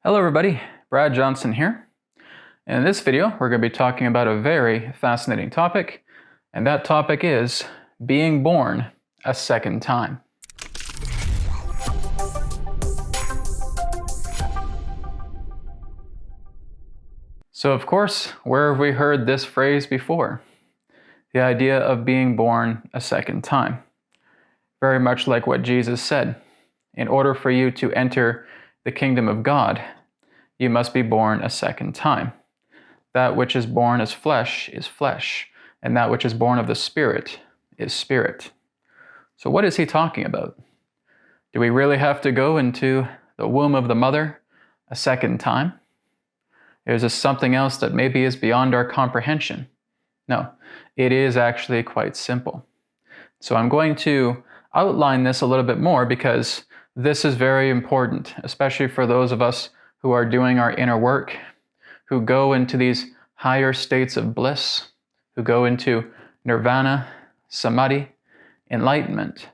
Hello everybody, Brad Johnson here. In this video, we're going to be talking about a very fascinating topic, and that topic is being born a second time. So of course, where have we heard this phrase before? The idea of being born a second time. Very much like what Jesus said. In order for you to enter the kingdom of God, you must be born a second time. That which is born as flesh is flesh, and that which is born of the Spirit is spirit. So what is he talking about? Do we really have to go into the womb of the mother a second time? Is this something else that maybe is beyond our comprehension? No, it is actually quite simple. So I'm going to outline this a little bit more because this is very important, especially for those of us who are doing our inner work, who go into these higher states of bliss, who go into nirvana, samadhi, enlightenment,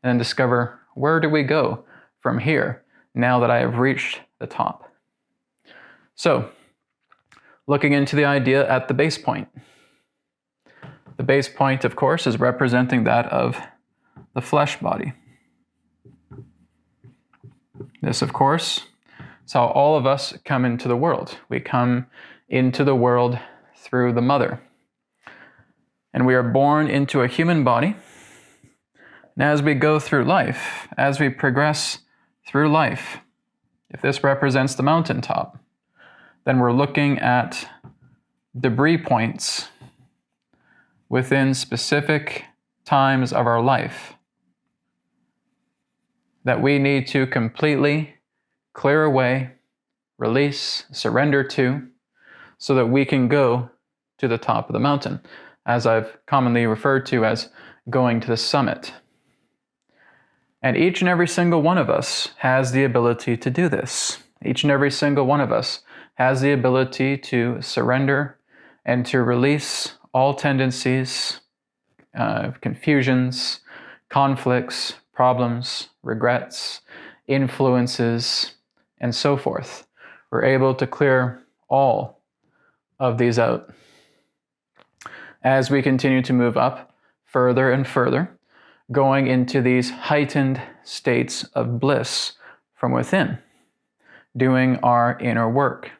and then discover, where do we go from here now that I have reached the top? So, looking into the idea at the base point. The base point, of course, is representing that of the flesh body. This, of course, is how all of us come into the world. We come into the world through the mother. And we are born into a human body. And as we go through life, as we progress through life, if this represents the mountaintop, then we're looking at debris points within specific times of our life that we need to completely clear away, release, surrender to, so that we can go to the top of the mountain, as I've commonly referred to as going to the summit. And each and every single one of us has the ability to do this. Each and every single one of us has the ability to surrender and to release all tendencies, confusions, conflicts, problems, regrets, influences, and so forth. We're able to clear all of these out. As we continue to move up further and further, going into these heightened states of bliss from within, doing our inner work.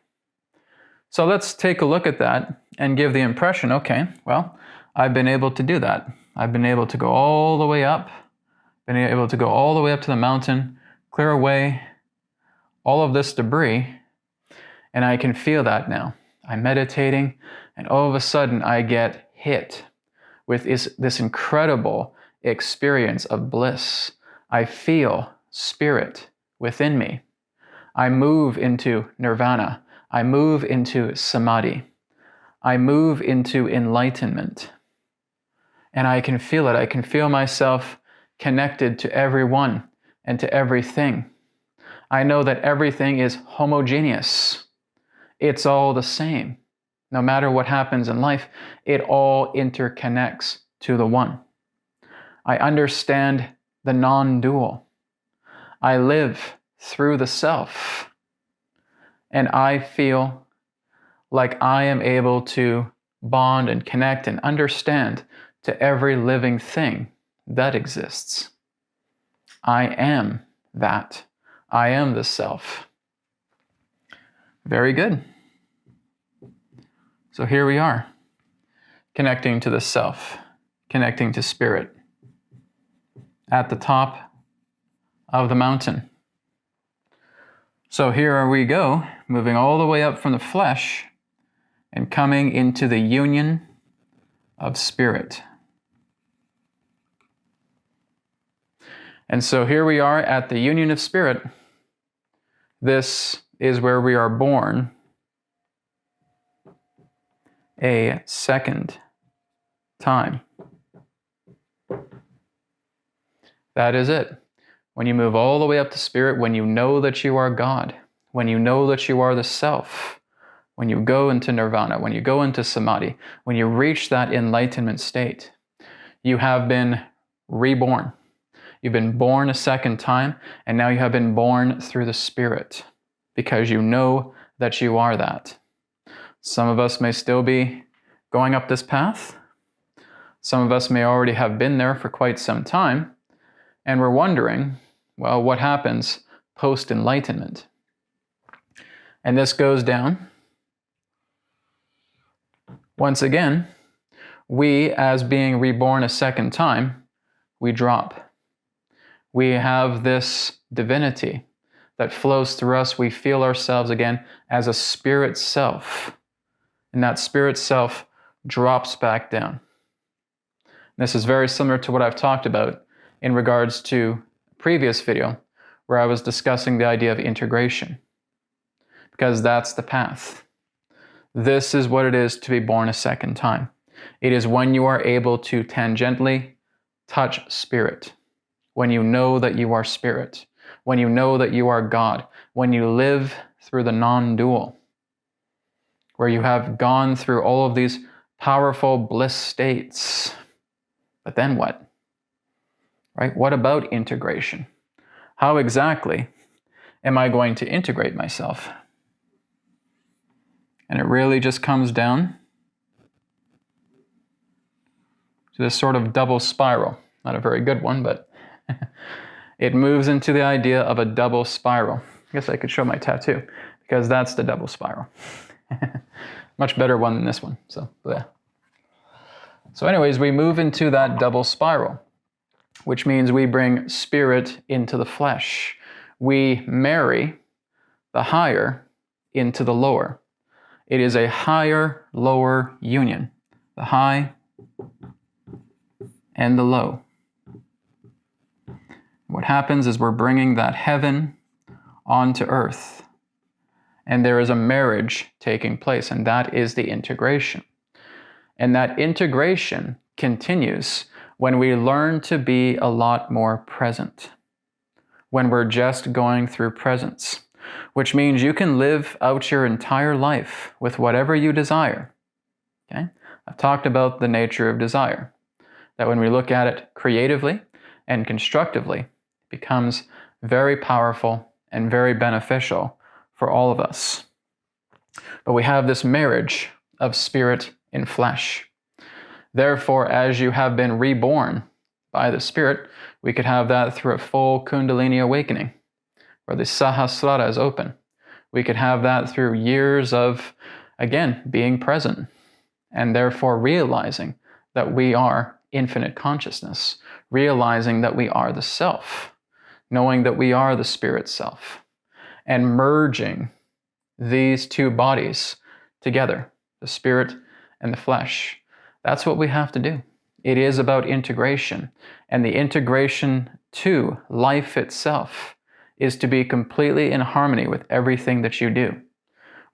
So let's take a look at that and give the impression, okay, well, I've been able to do that. I've been able to go all the way up, been able to go all the way up to the mountain, clear away all of this debris, and I can feel that now. I'm meditating, and all of a sudden I get hit with this incredible experience of bliss. I feel spirit within me. I move into nirvana. I move into samadhi. I move into enlightenment. And I can feel it. I can feel myself connected to everyone and to everything. I know that everything is homogeneous. It's all the same. No matter what happens in life, it all interconnects to the one. I understand the non-dual. I live through the self. And I feel like I am able to bond and connect and understand to every living thing that exists. I am that. I am the self. Very good. So here we are, connecting to the self, connecting to spirit, at the top of the mountain. So here we go, moving all the way up from the flesh and coming into the union of spirit. And so here we are at the union of spirit. This is where we are born a second time. That is it. When you move all the way up to spirit, when you know that you are God, when you know that you are the self, when you go into nirvana, when you go into samadhi, when you reach that enlightenment state, you have been reborn. You've been born a second time, and now you have been born through the Spirit. because you know that you are that. Some of us may still be going up this path. Some of us may already have been there for quite some time, and we're wondering, well, what happens post-enlightenment? And this goes down. Once again, we, as being reborn a second time, we drop. We have this divinity that flows through us. We feel ourselves again as a spirit self. And that spirit self drops back down. This is very similar to what I've talked about in regards to a previous video where I was discussing the idea of integration. Because that's the path. This is what it is to be born a second time. It is when you are able to tangentially touch spirit. When you know that you are spirit. When you know that you are God. When you live through the non-dual. Where you have gone through all of these powerful bliss states. But then what? Right? What about integration? How exactly am I going to integrate myself? And it really just comes down to this sort of double spiral. Not a very good one, but it moves into the idea of a double spiral. I guess I could show my tattoo, because that's the double spiral. Much better one than this one. So anyways, we move into that double spiral, which means we bring spirit into the flesh. We marry the higher into the lower. It is a higher-lower union, the high and the low. What happens is we're bringing that heaven onto earth, and there is a marriage taking place, and that is the integration. And that integration continues when we learn to be a lot more present, when we're just going through presence. Which means you can live out your entire life with whatever you desire. Okay? I've talked about the nature of desire. That when we look at it creatively and constructively, it becomes very powerful and very beneficial for all of us. But we have this marriage of spirit and flesh. Therefore, as you have been reborn by the spirit, we could have that through a full kundalini awakening, where the Sahasrara is open. We could have that through years of, again, being present, and therefore realizing that we are infinite consciousness, realizing that we are the self, knowing that we are the spirit self, and merging these two bodies together, the spirit and the flesh. That's what we have to do. It is about integration, and the integration to life itself is to be completely in harmony with everything that you do,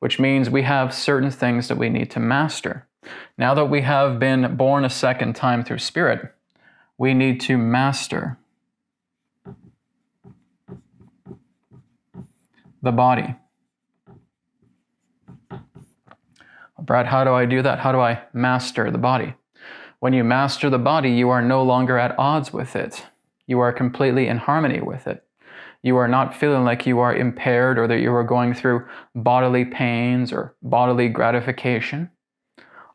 which means we have certain things that we need to master. Now that we have been born a second time through spirit, we need to master the body. Brad, how do I do that? How do I master the body? When you master the body, you are no longer at odds with it. You are completely in harmony with it. You are not feeling like you are impaired or that you are going through bodily pains or bodily gratification.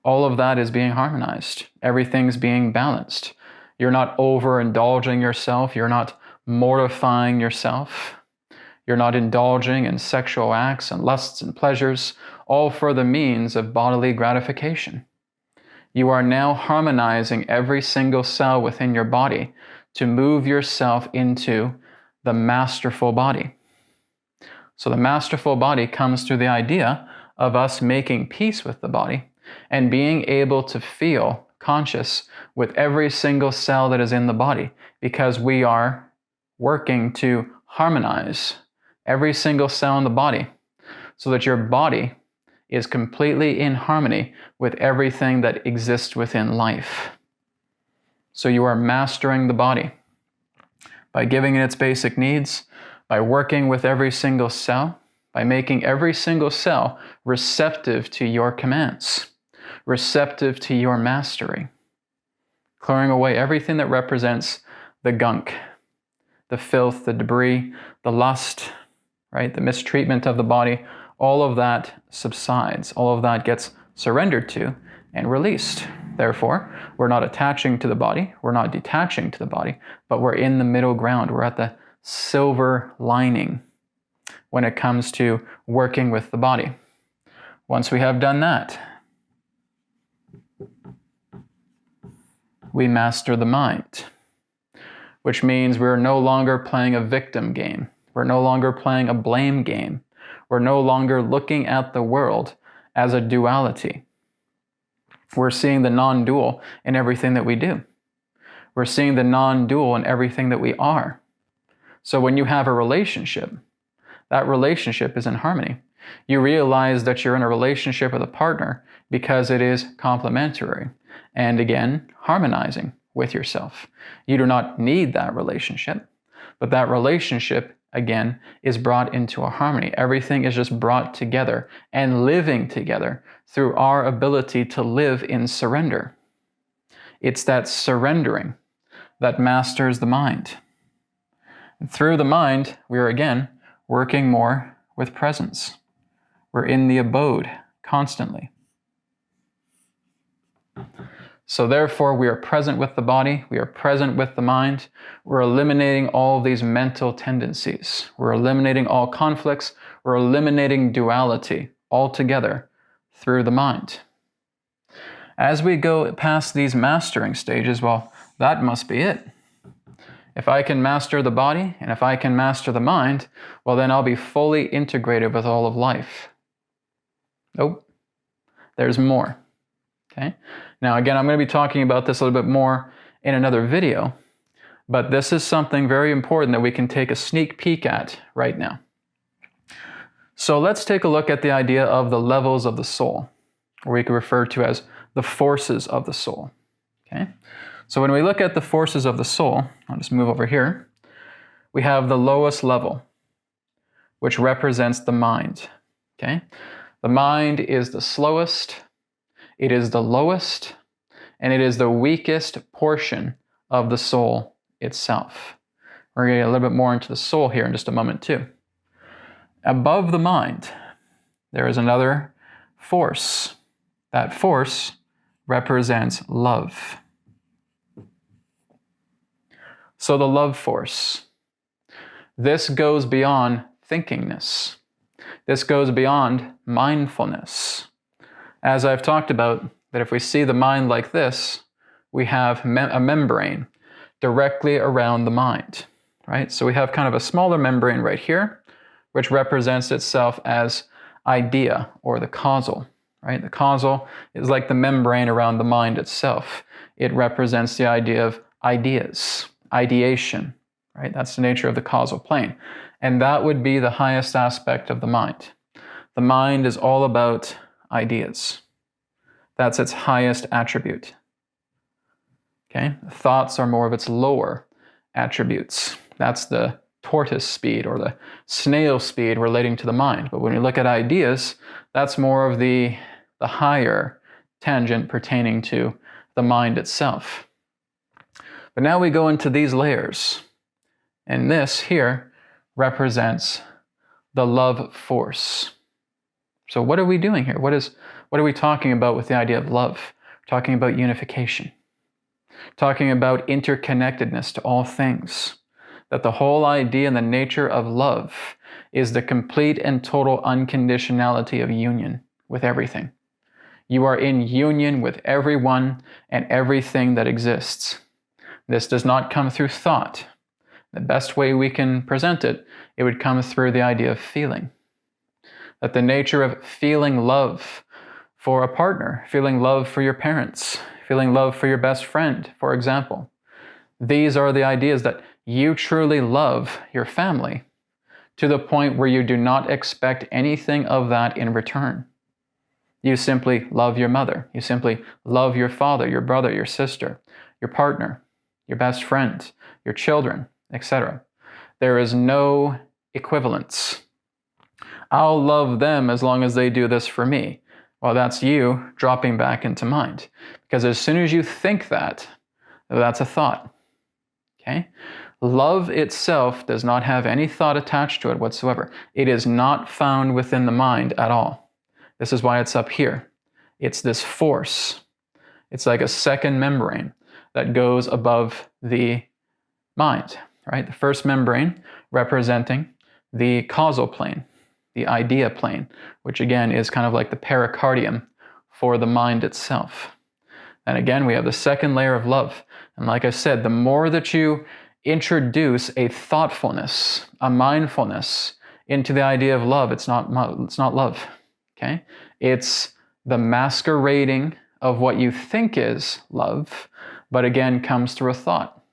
All of that is being harmonized. Everything's being balanced. You're not overindulging yourself. You're not mortifying yourself. You're not indulging in sexual acts and lusts and pleasures, all for the means of bodily gratification. You are now harmonizing every single cell within your body to move yourself into the masterful body. So the masterful body comes through the idea of us making peace with the body and being able to feel conscious with every single cell that is in the body, because we are working to harmonize every single cell in the body so that your body is completely in harmony with everything that exists within life. So you are mastering the body by giving it its basic needs, by working with every single cell, by making every single cell receptive to your commands, receptive to your mastery, clearing away everything that represents the gunk, the filth, the debris, the lust, right? The mistreatment of the body, all of that subsides. All of that gets surrendered to and released. Therefore, we're not attaching to the body, we're not detaching to the body, but we're in the middle ground. We're at the silver lining when it comes to working with the body. Once we have done that, we master the mind, which means we're no longer playing a victim game. We're no longer playing a blame game. We're no longer looking at the world as a duality. We're seeing the non-dual in everything that we do. We're seeing the non-dual in everything that we are. So when you have a relationship, that relationship is in harmony. You realize that you're in a relationship with a partner because it is complementary and, again, harmonizing with yourself. You do not need that relationship, but that relationship, again, is brought into a harmony. Everything is just brought together and living together through our ability to live in surrender. It's that surrendering that masters the mind. And through the mind, we are, again, working more with presence. We're in the abode constantly. So therefore, we are present with the body, we are present with the mind, we're eliminating all of these mental tendencies, we're eliminating all conflicts, we're eliminating duality altogether through the mind. As we go past these mastering stages, well, that must be it. If I can master the body, and if I can master the mind, well then I'll be fully integrated with all of life. Nope, there's more. Okay. Now, again, I'm going to be talking about this a little bit more in another video, but this is something very important that we can take a sneak peek at right now. So let's take a look at the idea of the levels of the soul, or we could refer to as the forces of the soul. Okay. So when we look at the forces of the soul, I'll just move over here, we have the lowest level, which represents the mind. Okay. The mind is the slowest, it is the lowest, and it is the weakest portion of the soul itself. We're going to get a little bit more into the soul here in just a moment too. Above the mind, there is another force. That force represents love. So the love force, this goes beyond thinkingness. This goes beyond mindfulness. As I've talked about, that if we see the mind like this, we have a membrane directly around the mind, right? So we have kind of a smaller membrane right here, which represents itself as idea or the causal, right? The causal is like the membrane around the mind itself. It represents the idea of ideas, ideation, right? That's the nature of the causal plane. And that would be the highest aspect of the mind. The mind is all about ideas. That's its highest attribute. Okay? Thoughts are more of its lower attributes. That's the tortoise speed or the snail speed relating to the mind. But when we look at ideas, that's more of the higher tangent pertaining to the mind itself. But now we go into these layers. And this here represents the love force. So what are we doing here? What are we talking about with the idea of love? We're talking about unification. Talking about interconnectedness to all things. That the whole idea and the nature of love is the complete and total unconditionality of union with everything. You are in union with everyone and everything that exists. This does not come through thought. The best way we can present it, it would come through the idea of feeling. That the nature of feeling love for a partner, feeling love for your parents, feeling love for your best friend, for example. These are the ideas that you truly love your family to the point where you do not expect anything of that in return. You simply love your mother. You simply love your father, your brother, your sister, your partner, your best friend, your children, etc. There is no equivalence. I'll love them as long as they do this for me. Well, that's you dropping back into mind. Because as soon as you think that, that's a thought. Okay? Love itself does not have any thought attached to it whatsoever. It is not found within the mind at all. This is why it's up here. It's this force. It's like a second membrane that goes above the mind, right? The first membrane representing the causal plane, the idea plane, which again is kind of like the pericardium for the mind itself. And again, we have the second layer of love. And like I said, the more that you introduce a thoughtfulness, a mindfulness into the idea of love, it's not love, okay? It's the masquerading of what you think is love, but again comes through a thought.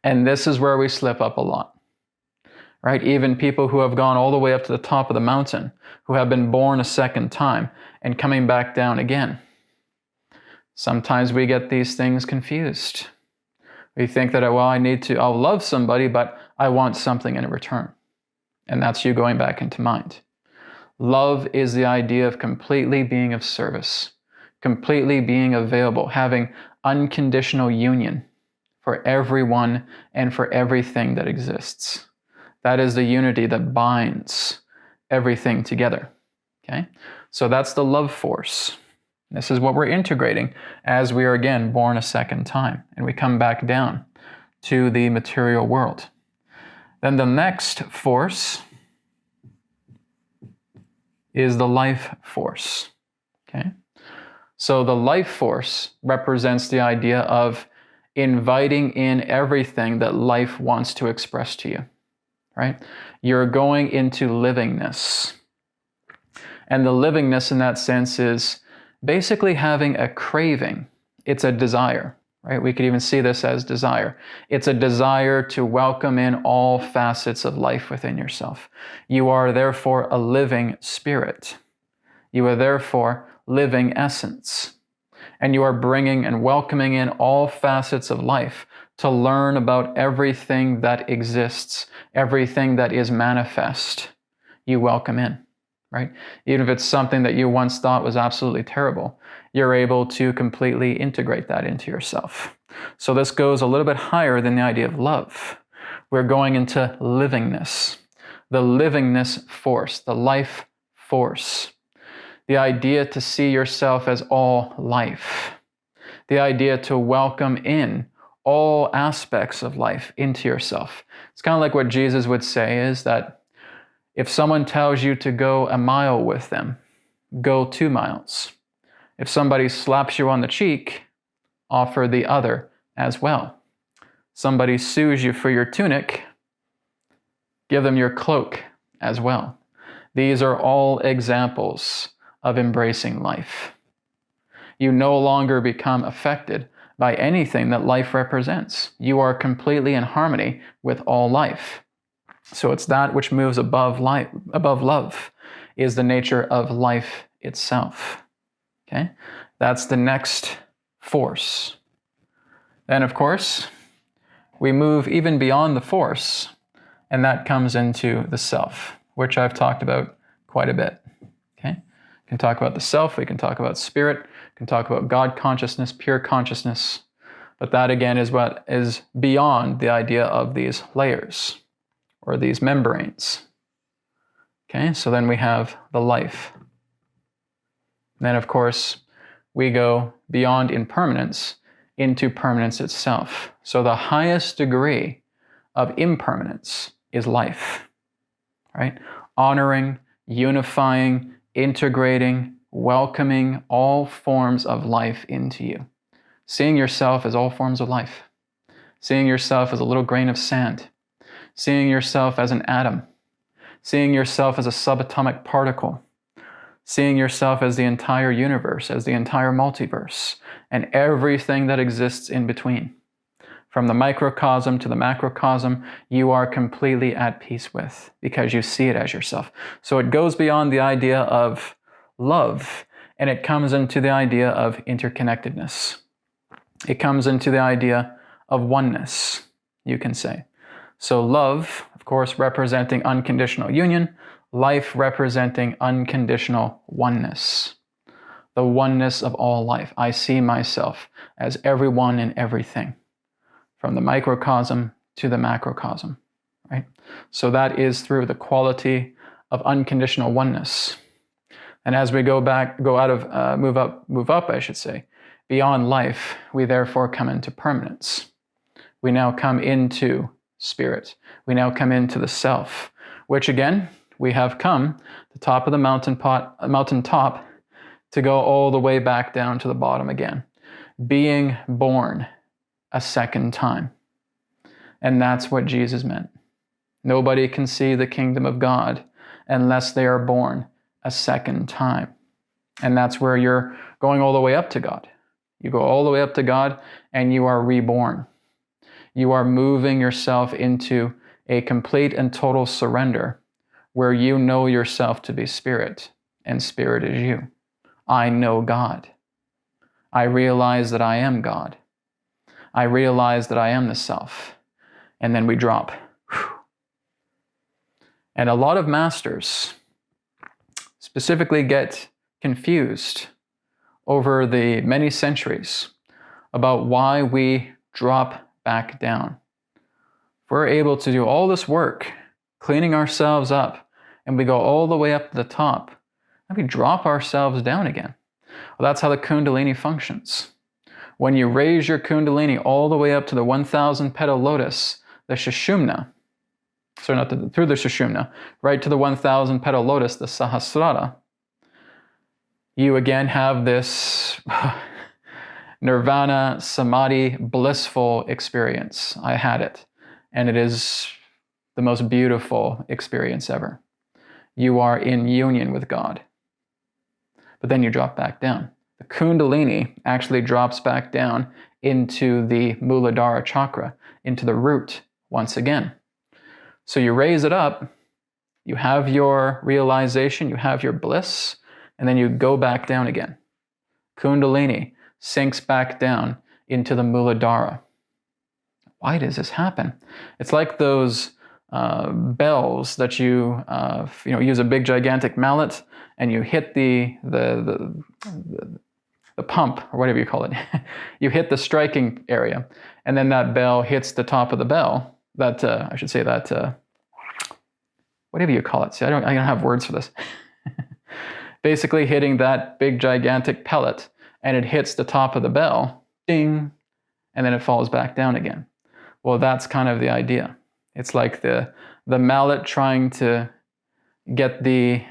And this is where we slip up a lot, right? Even people who have gone all the way up to the top of the mountain, who have been born a second time and coming back down again. Sometimes we get these things confused. We think that, well, I'll love somebody, but I want something in return. And that's you going back into mind. Love is the idea of completely being of service, completely being available, having unconditional union for everyone and for everything that exists. That is the unity that binds everything together. Okay? So that's the love force. This is what we're integrating as we are again born a second time and we come back down to the material world. Then the next force is the life force. Okay? So the life force represents the idea of inviting in everything that life wants to express to you, right? You're going into livingness. And the livingness in that sense is basically having a craving. It's a desire, right? We could even see this as desire. It's a desire to welcome in all facets of life within yourself. You are therefore a living spirit. You are therefore living essence. And you are bringing and welcoming in all facets of life to learn about everything that exists, everything that is manifest. You welcome in. Right? Even if it's something that you once thought was absolutely terrible, you're able to completely integrate that into yourself. So this goes a little bit higher than the idea of love. We're going into livingness, the livingness force, the life force, the idea to see yourself as all life, the idea to welcome in all aspects of life into yourself. It's kind of like what Jesus would say is that if someone tells you to go a mile with them, go 2 miles. If somebody slaps you on the cheek, offer the other as well. Somebody sues you for your tunic, give them your cloak as well. These are all examples of embracing life. You no longer become affected by anything that life represents. You are completely in harmony with all life. So it's that which moves above love, is the nature of life itself. Okay? That's the next force. Then, of course, we move even beyond the force, and that comes into the self, which I've talked about quite a bit. Okay? We can talk about the self, we can talk about spirit, we can talk about God consciousness, pure consciousness, but that again is what is beyond the idea of these layers, or these membranes. Okay, so then we have the life. Then, of course, we go beyond impermanence into permanence itself. So the highest degree of impermanence is life, right? Honoring, unifying, integrating, welcoming all forms of life into you. Seeing yourself as all forms of life. Seeing yourself as a little grain of sand. Seeing yourself as an atom, seeing yourself as a subatomic particle, seeing yourself as the entire universe, as the entire multiverse, and everything that exists in between. From the microcosm to the macrocosm, you are completely at peace with, because you see it as yourself. So it goes beyond the idea of love, and it comes into the idea of interconnectedness. It comes into the idea of oneness, you can say. So love, of course, representing unconditional union, life representing unconditional oneness. The oneness of all life. I see myself as everyone and everything, from the microcosm to the macrocosm, right? So that is through the quality of unconditional oneness. And as we move up, I should say, beyond life, we therefore come into permanence. We now come into spirit. We now come into the self, which again, we have come to the top of the mountaintop to go all the way back down to the bottom again, being born a second time. And that's what Jesus meant. Nobody can see the kingdom of God unless they are born a second time. And that's where you're going all the way up to God. You go all the way up to God and you are reborn. You are moving yourself into a complete and total surrender where you know yourself to be spirit and spirit is you. I know God. I realize that I am God. I realize that I am the self. And then we drop. And a lot of masters specifically get confused over the many centuries about why we drop back down. If we're able to do all this work, cleaning ourselves up, and we go all the way up to the top, and we drop ourselves down again. Well, that's how the kundalini functions. When you raise your kundalini all the way up to the 1,000 petal lotus, the Sushumna, through the Sushumna, right to the 1,000 petal lotus, the Sahasrara, you again have this nirvana, samadhi, blissful experience. I had it, and it is the most beautiful experience ever. You are in union with God. But then you drop back down. The kundalini actually drops back down into the Muladhara chakra, into the root once again. So you raise it up, you have your realization, you have your bliss, and then you go back down again. Kundalini sinks back down into the Muladhara. Why does this happen? It's like those bells that you use a big gigantic mallet and you hit the pump, or whatever you call it. You hit the striking area, and then that bell hits the top of the bell. Whatever you call it. See, I don't have words for this. Basically hitting that big gigantic pellet, and it hits the top of the bell, ding, and then it falls back down again. Well, that's kind of the idea. It's like the mallet trying to get the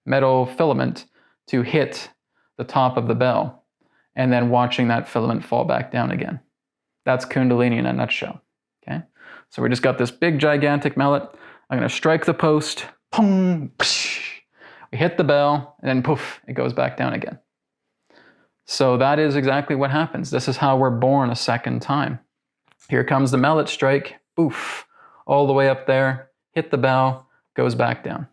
metal filament to hit the top of the bell, and then watching that filament fall back down again. That's Kundalini in a nutshell. Okay, so we just got this big gigantic mallet. I'm going to strike the post. Pong, psh, we hit the bell, and then poof, it goes back down again. So that is exactly what happens. This is how we're born a second time. Here comes the mallet strike. Poof, all the way up there. Hit the bell, goes back down.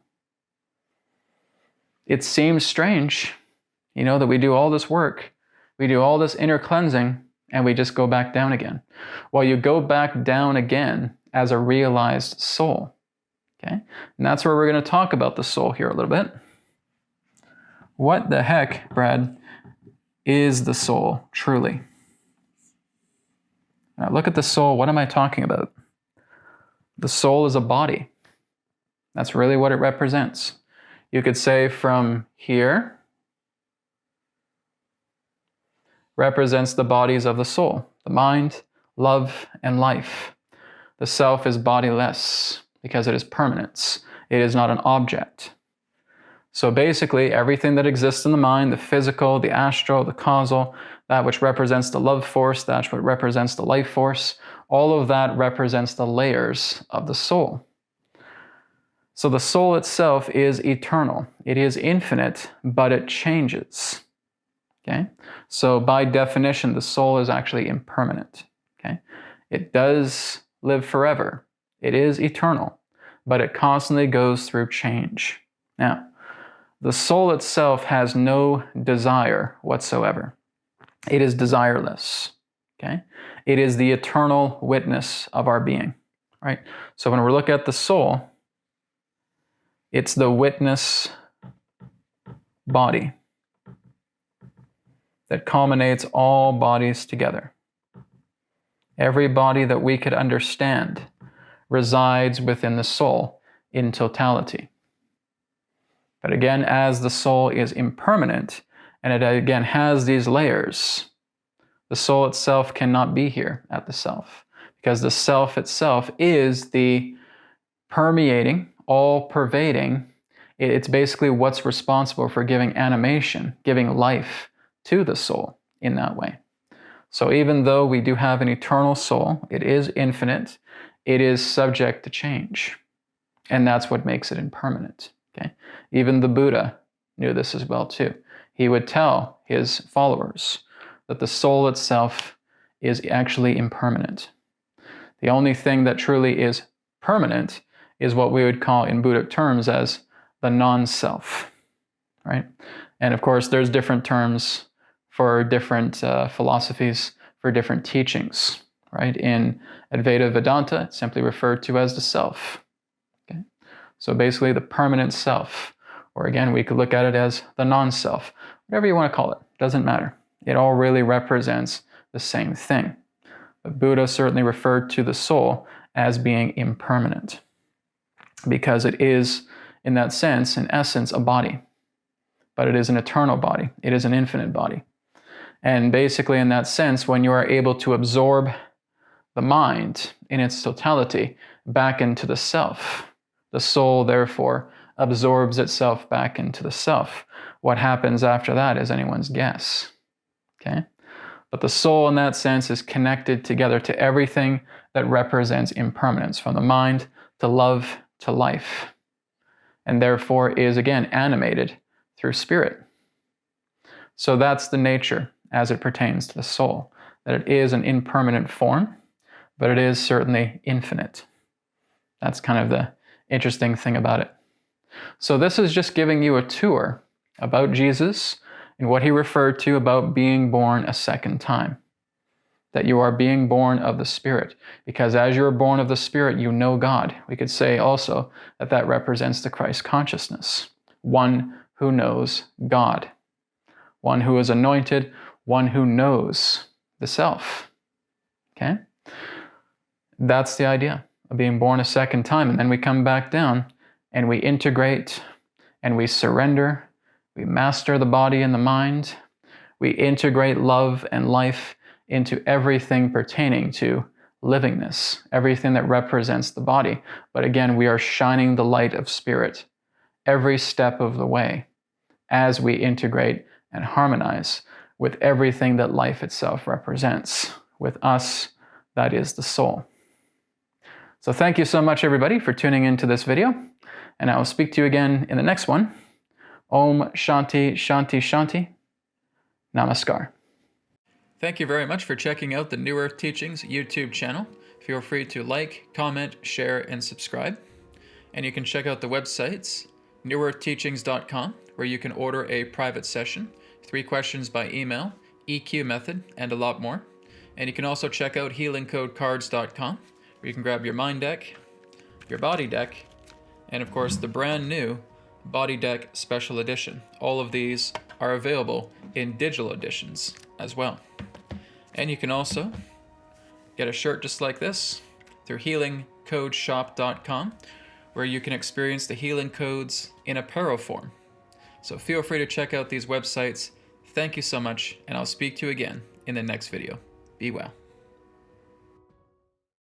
It seems strange, that we do all this work, we do all this inner cleansing, and we just go back down again. Well, you go back down again as a realized soul. Okay? And that's where we're going to talk about the soul here a little bit. What the heck, Brad, is the soul truly? Now look at the soul. What am I talking about? The soul is a body. That's really what it represents. You could say from here represents the bodies of the soul, the mind, love, and life. The self is bodiless because it is permanence. It is not an object. So basically, everything that exists in the mind, the physical, the astral, the causal, that which represents the love force, that which represents the life force, all of that represents the layers of the soul. So the soul itself is eternal. It is infinite, but it changes. Okay? So by definition, the soul is actually impermanent. Okay? It does live forever. It is eternal, but it constantly goes through change. Now, the soul itself has no desire whatsoever. It is desireless. Okay? It is the eternal witness of our being. Right? So when we look at the soul, it's the witness body that culminates all bodies together. Every body that we could understand resides within the soul in totality. But again, as the soul is impermanent, and it again has these layers, the soul itself cannot be here at the self, because the self itself is the permeating, all-pervading. It's basically what's responsible for giving animation, giving life to the soul in that way. So even though we do have an eternal soul, it is infinite, it is subject to change. And that's what makes it impermanent. Okay? Even the Buddha knew this as well too. He would tell his followers that the soul itself is actually impermanent. The only thing that truly is permanent is what we would call in Buddhic terms as the non-self, right? And of course, there's different terms for different philosophies, for different teachings, right? In Advaita Vedanta, it's simply referred to as the self. Okay? So basically the permanent self, or again, we could look at it as the non-self, whatever you want to call it, doesn't matter. It all really represents the same thing. But Buddha certainly referred to the soul as being impermanent, because it is, in that sense, in essence, a body. But it is an eternal body. It is an infinite body. And basically, in that sense, when you are able to absorb the mind in its totality back into the self, the soul, therefore, absorbs itself back into the self. What happens after that is anyone's guess. Okay? But the soul, in that sense, is connected together to everything that represents impermanence, from the mind to love to life, and therefore is, again, animated through spirit. So that's the nature as it pertains to the soul, that it is an impermanent form, but it is certainly infinite. That's kind of the interesting thing about it. So this is just giving you a tour about Jesus and what he referred to about being born a second time. That you are being born of the Spirit, because as you're born of the Spirit, you know God. We could say also that that represents the Christ consciousness, one who knows God, one who is anointed, one who knows the self. Okay? That's the idea of being born a second time. And then we come back down and we integrate and we surrender. We master the body and the mind. We integrate love and life into everything pertaining to livingness, everything that represents the body. But again, we are shining the light of spirit every step of the way as we integrate and harmonize with everything that life itself represents. With us, that is the soul. So thank you so much, everybody, for tuning into this video, and I will speak to you again in the next one. Om Shanti Shanti Shanti. Namaskar. Thank you very much for checking out the New Earth Teachings YouTube channel. Feel free to like, comment, share, and subscribe. And you can check out the websites, newearthteachings.com, where you can order a private session, 3 questions by email, EQ method, and a lot more. And you can also check out healingcodecards.com, where you can grab your mind deck, your body deck, and of course the brand new Body Deck Special Edition. All of these are available in digital editions as well. And you can also get a shirt just like this through healingcodeshop.com, where you can experience the healing codes in apparel form. So feel free to check out these websites. Thank you so much, and I'll speak to you again in the next video. Be well.